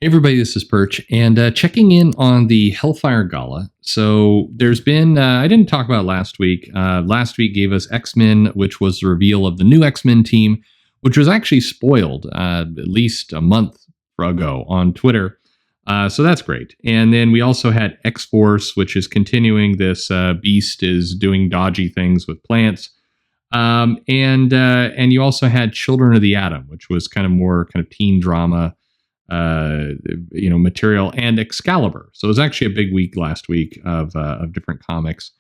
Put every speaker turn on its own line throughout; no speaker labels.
Hey everybody, this is Perch, and checking in on the Hellfire Gala. So there's been, I didn't talk about last week. Last week gave us X-Men, which was the reveal of the new X-Men team, which was actually spoiled at least a month ago on Twitter. So that's great. And then we also had X-Force, which is continuing this Beast is doing dodgy things with plants. And you also had Children of the Atom, which was kind of more kind of teen drama material, and Excalibur. So it was actually a big week last week of different comics.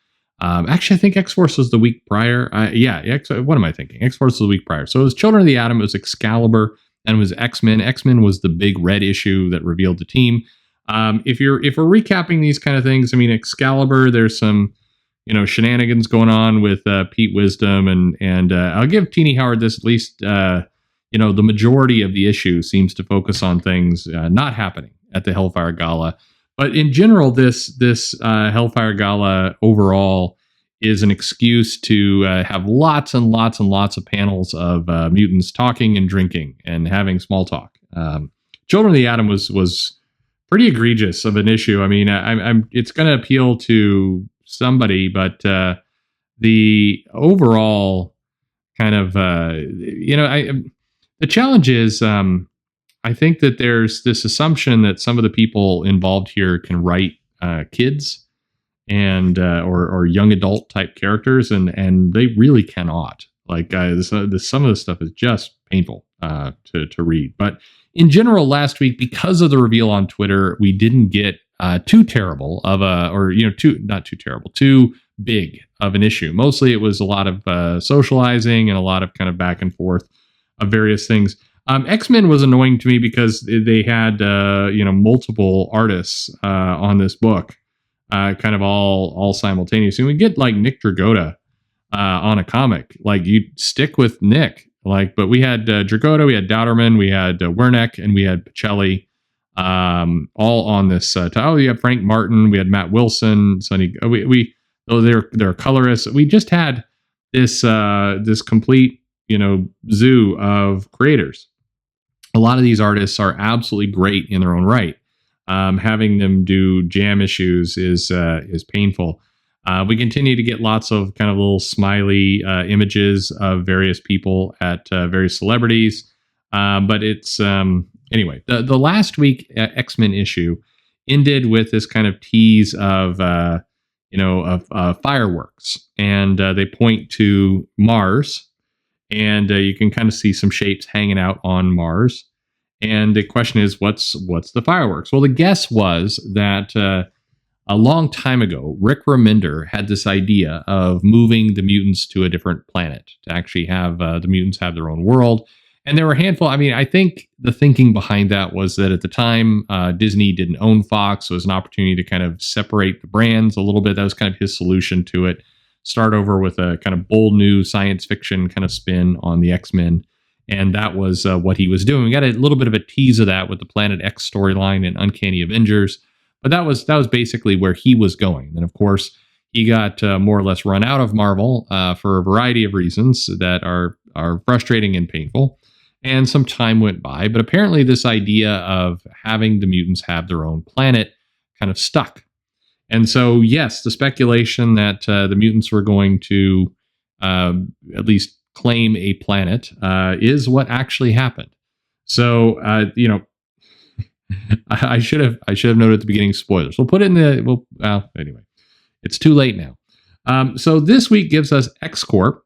Actually, I think X-Force was the week prior. What am I thinking? X-Force was the week prior. So it was Children of the Atom, it was Excalibur, and it was X-Men. X-Men was the big red issue that revealed the team. If we're recapping these kind of things, I mean, Excalibur, there's some shenanigans going on with Pete Wisdom, and I'll give Teenie Howard this at least. The majority of the issue seems to focus on things not happening at the Hellfire Gala. But in general, this Hellfire Gala overall is an excuse to have lots and lots and lots of panels of mutants talking and drinking and having small talk. Children of the Atom was pretty egregious of an issue. I mean, it's going to appeal to somebody, but the overall kind of, the challenge is, I think that there's this assumption that some of the people involved here can write kids and or young adult type characters, and they really cannot. Like some of the stuff is just painful to read. But in general, last week, because of the reveal on Twitter, we didn't get too terrible of too big of an issue. Mostly, it was a lot of socializing and a lot of kind of back and forth of various things. X-Men was annoying to me because they had multiple artists on this book, kind of all simultaneously. We get like Nick Dragotta on a comic. Like, you stick with Nick. Like, but we had Dragotta, we had Dowderman, we had Wernick, and we had Pacelli, all on this. You have Frank Martin, we had Matt Wilson, Sonny. They're colorists. We just had this complete zoo of creators. A lot of these artists are absolutely great in their own right. Having them do jam issues is painful. We continue to get lots of kind of little smiley images of various people at various celebrities. But it's anyway. The last week X-Men issue ended with this kind of tease of fireworks, and they point to Mars. And you can kind of see some shapes hanging out on Mars. And the question is, what's the fireworks? Well, the guess was that a long time ago, Rick Remender had this idea of moving the mutants to a different planet, to actually have the mutants have their own world. And there were a handful. I mean, I think the thinking behind that was that at the time, Disney didn't own Fox. So it was an opportunity to kind of separate the brands a little bit. That was kind of his solution to it. Start over with a kind of bold new science fiction kind of spin on the X-Men. And that was what he was doing. We got a little bit of a tease of that with the Planet X storyline and Uncanny Avengers. But that was basically where he was going. And of course, he got more or less run out of Marvel for a variety of reasons that are frustrating and painful. And some time went by. But apparently this idea of having the mutants have their own planet kind of stuck. And so, yes, the speculation that the mutants were going to at least claim a planet is what actually happened. So, I should have noted at the beginning spoilers. We'll put it in the. Anyway, it's too late now. So this week gives us XCorp.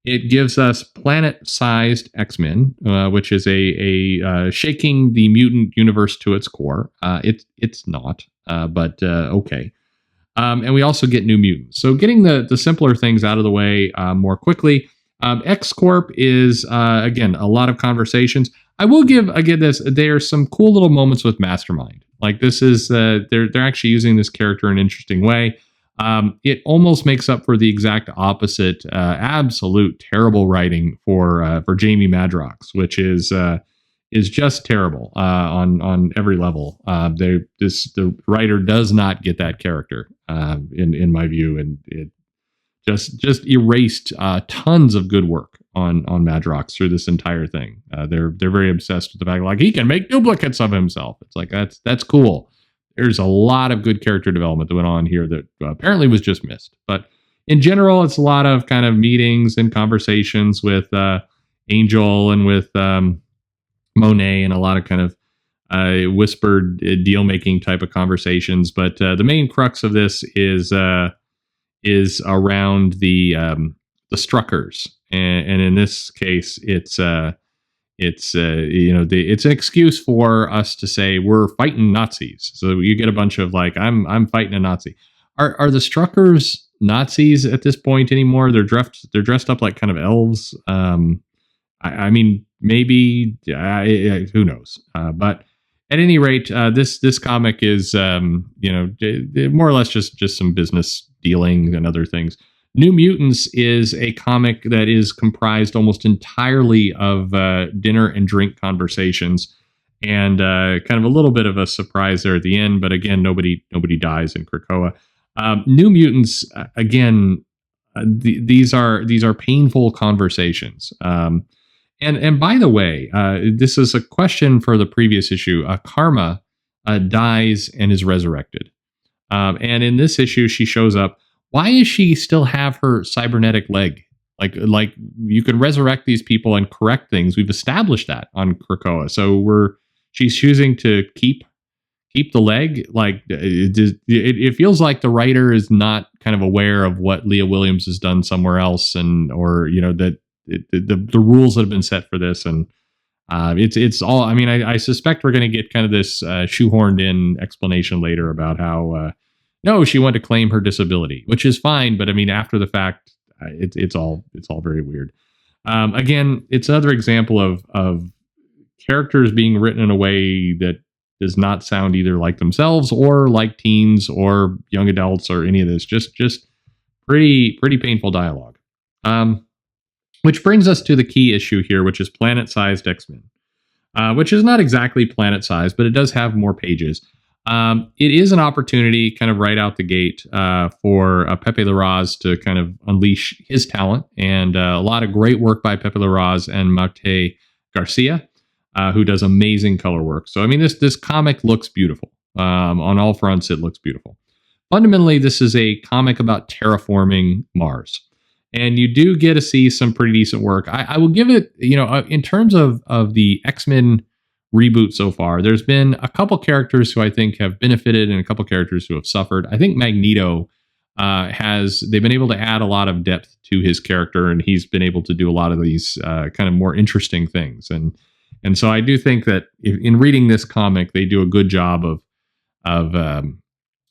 It gives us Planetsized XMen, which is a shaking the mutant universe to its core. It's not, but okay. And we also get New Mutants. So getting the simpler things out of the way more quickly. XCorp is, again, a lot of conversations. I will give this. There's some cool little moments with Mastermind. Like, this is, they're actually using this character in an interesting way. It almost makes up for the exact opposite, absolute terrible writing for Jamie Madrox, which is just terrible on every level. The writer does not get that character in my view, and it just erased tons of good work on Madrox through this entire thing. They're very obsessed with the fact like he can make duplicates of himself. It's like that's cool. There's a lot of good character development that went on here that apparently was just missed. But in general, it's a lot of kind of meetings and conversations with Angel and with Monet, and a lot of kind of whispered deal making type of conversations. But the main crux of this is around the Struckers, and in this case, it's an excuse for us to say we're fighting Nazis. So you get a bunch of like I'm fighting a Nazi. Are the Struckers Nazis at this point anymore? They're dressed up like kind of elves. I mean, maybe who knows? But at any rate, this comic is more or less just some business dealing and other things. New Mutants is a comic that is comprised almost entirely of dinner and drink conversations, and kind of a little bit of a surprise there at the end. But again, nobody dies in Krakoa. New Mutants again. These are painful conversations. And by the way, this is a question for the previous issue. Karma dies and is resurrected. And in this issue, she shows up. Why does she still have her cybernetic leg? Like you can resurrect these people and correct things. We've established that on Krakoa. So she's choosing to keep the leg. Like it feels like the writer is not kind of aware of what Leah Williams has done somewhere else, that the rules that have been set for this, and it's all. I mean, I suspect we're going to get kind of this shoehorned in explanation later about how no, she wanted to claim her disability, which is fine, but I mean, after the fact, it's all very weird. Again, it's another example of characters being written in a way that does not sound either like themselves or like teens or young adults or any of this. Just pretty painful dialogue. Which brings us to the key issue here, which is Planetsized XMen, which is not exactly planet-sized, but it does have more pages. It is an opportunity kind of right out the gate for Pepe Larraz to kind of unleash his talent, and a lot of great work by Pepe Larraz and Mate Garcia, who does amazing color work. So, I mean, this comic looks beautiful. On all fronts, it looks beautiful. Fundamentally, this is a comic about terraforming Mars. And you do get to see some pretty decent work. I will give it, in terms of the X-Men reboot so far, there's been a couple characters who I think have benefited and a couple characters who have suffered. I think Magneto they've been able to add a lot of depth to his character, and he's been able to do a lot of these kind of more interesting things. And so I do think that in reading this comic, they do a good job of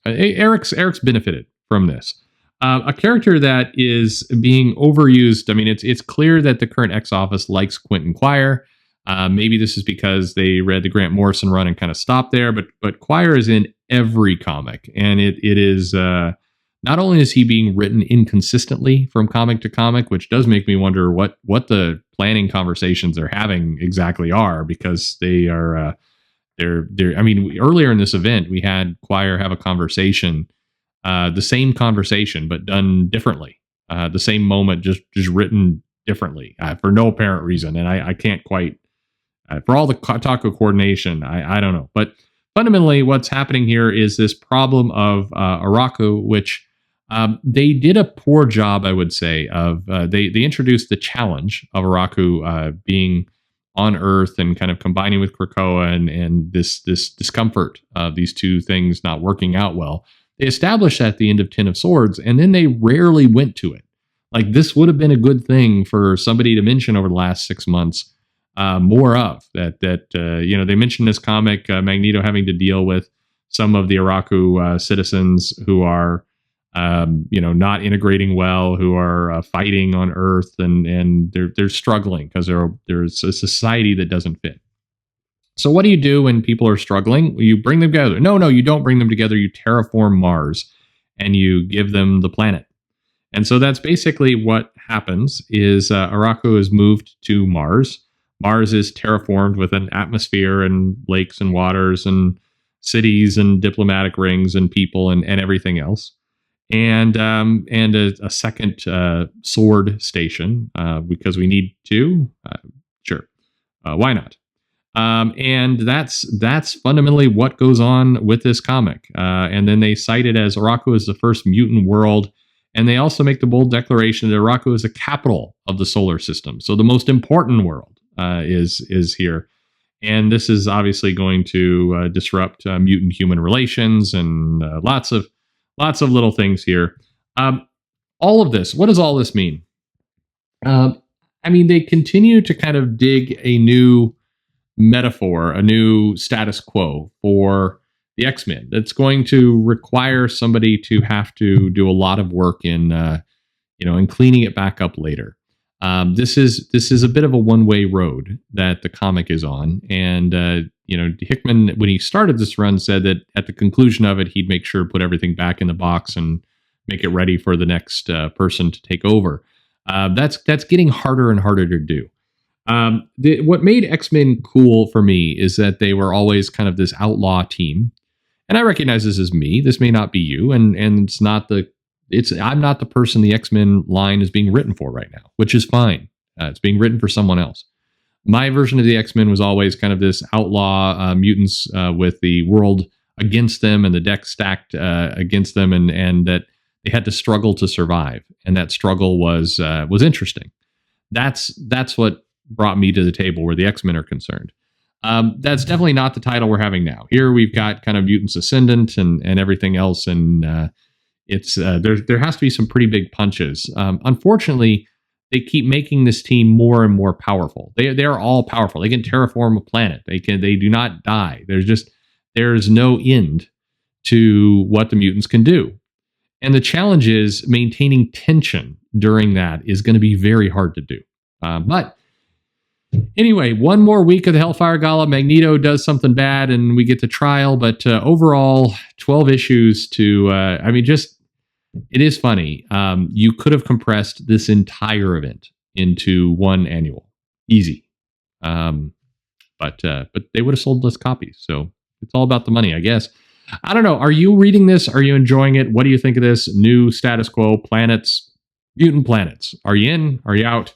Eric's benefited from this. A character that is being overused. I mean, it's clear that the current X office likes Quentin Quire. Maybe this is because they read the Grant Morrison run and kind of stopped there, but Quire is in every comic, and it is not only is he being written inconsistently from comic to comic, which does make me wonder what the planning conversations they're having exactly are, because they are they're. I mean, earlier in this event, we had Quire have a conversation. The same conversation, but done differently. The same moment, just written differently for no apparent reason. And I can't quite, for all the taco coordination, I don't know. But fundamentally, what's happening here is this problem of Araku, which they did a poor job, I would say, of they introduced the challenge of Araku being on Earth and kind of combining with Krakoa and this discomfort of these two things not working out well. They established that at the end of Ten of Swords, and then they rarely went to it. Like, this would have been a good thing for somebody to mention over the last 6 months, more of that. They mentioned this comic, Magneto having to deal with some of the Araku citizens who are, not integrating well, who are fighting on Earth, and they're struggling because there's a society that doesn't fit. So what do you do when people are struggling? You bring them together. No, you don't bring them together. You terraform Mars and you give them the planet. And so that's basically what happens is Araku is moved to Mars. Mars is terraformed with an atmosphere and lakes and waters and cities and diplomatic rings and people and everything else. and a second sword station because we need two. Sure, why not? And that's fundamentally what goes on with this comic. And then they cite it as Araku is the first mutant world, and they also make the bold declaration that Araku is the capital of the solar system. So the most important world is here. And this is obviously going to disrupt mutant-human relations and lots of little things here. All of this, what does all this mean? I mean, they continue to kind of dig a new metaphor, a new status quo for the X-Men that's going to require somebody to have to do a lot of work in, in cleaning it back up later. This is a bit of a one-way road that the comic is on, and Hickman, when he started this run, said that at the conclusion of it, he'd make sure to put everything back in the box and make it ready for the next person to take over. That's getting harder and harder to do. What made X-Men cool for me is that they were always kind of this outlaw team, and I recognize this as me. This may not be you, and it's not I'm not the person the X-Men line is being written for right now, which is fine. It's being written for someone else. My version of the X-Men was always kind of this outlaw mutants with the world against them and the deck stacked against them, and that they had to struggle to survive, and that struggle was interesting. That's what brought me to the table where the X-Men are concerned. That's definitely not the title we're having now. Here we've got kind of Mutants Ascendant and everything else, and it's there has to be some pretty big punches. Unfortunately, they keep making this team more and more powerful. They are all powerful. They can terraform a planet. They do not die. There's no end to what the mutants can do. And the challenge is maintaining tension during that is going to be very hard to do. But anyway, one more week of the Hellfire Gala. Magneto does something bad and we get to trial. But overall, 12 issues to, it is funny. You could have compressed this entire event into one annual. Easy. But they would have sold less copies. So it's all about the money, I guess. I don't know. Are you reading this? Are you enjoying it? What do you think of this new status quo? Mutant planets. Are you in? Are you out?